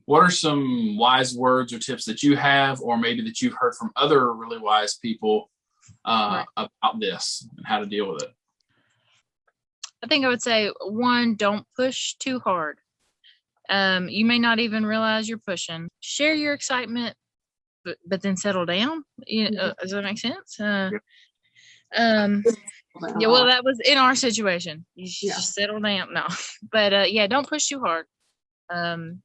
what are some wise words or tips that you have, or maybe that you've heard from other really wise people about this and how to deal with it? I think I would say, one, don't push too hard. You may not even realize you're pushing. Share your excitement, but then settle down. Does that make sense? Yeah, well, that was in our situation. You should just settle down. No, but don't push too hard,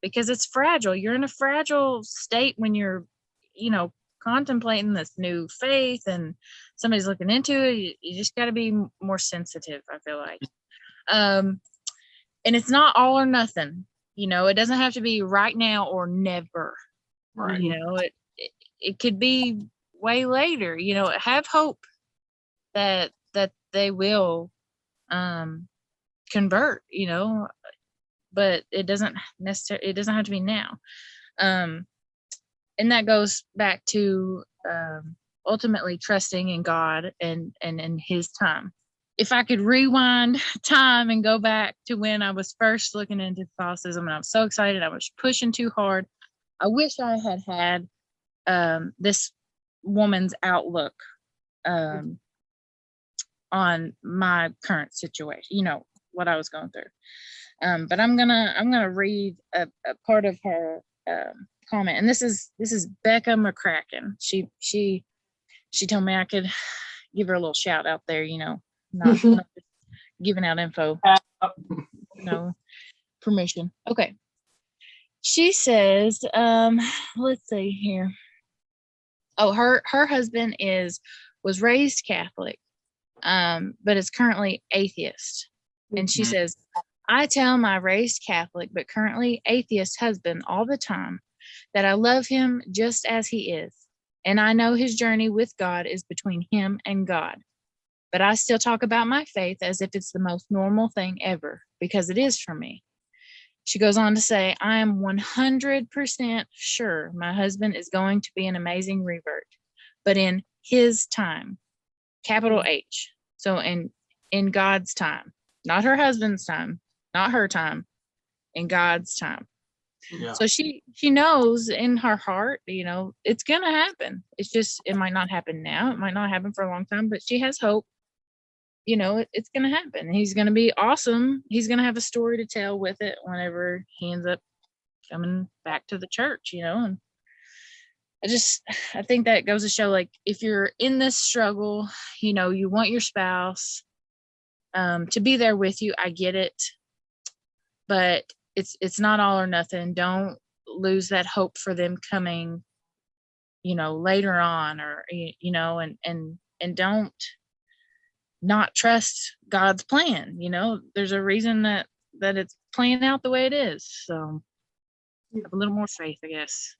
because it's fragile. You're in a fragile state when you're, contemplating this new faith and somebody's looking into it. You just got to be more sensitive, I feel like. And it's not all or nothing. It doesn't have to be right now or never. Right. It could be way later. Have hope that they will convert. But it doesn't have to be now. And that goes back to ultimately trusting in God and in His time. If I could rewind time and go back to when I was first looking into Catholicism and I was so excited, I was pushing too hard, I wish I had this woman's outlook on my current situation, what I was going through. But I'm gonna read a part of her comment, and this is Becca McCracken. She told me I could give her a little shout out there, not just giving out info, permission. Okay. She says, let's see here. Oh, her husband was raised Catholic, but is currently atheist. And she says, I tell my raised Catholic but currently atheist husband all the time that I love him just as he is, and I know his journey with God is between him and God. But I still talk about my faith as if it's the most normal thing ever, because it is for me. She goes on to say, I am 100% sure my husband is going to be an amazing revert, but in his time, capital H. So in God's time, not her husband's time, not her time, in God's time. Yeah. So she knows in her heart, it's going to happen. It's just, it might not happen now. It might not happen for a long time, but she has hope. It's going to happen. He's going to be awesome. He's going to have a story to tell with it whenever he ends up coming back to the church, and I think that goes to show, like, if you're in this struggle, you want your spouse to be there with you. I get it, but it's not all or nothing. Don't lose that hope for them coming, later on, or, and don't not trust God's plan. There's a reason that it's playing out the way it is. So have a little more faith, I guess.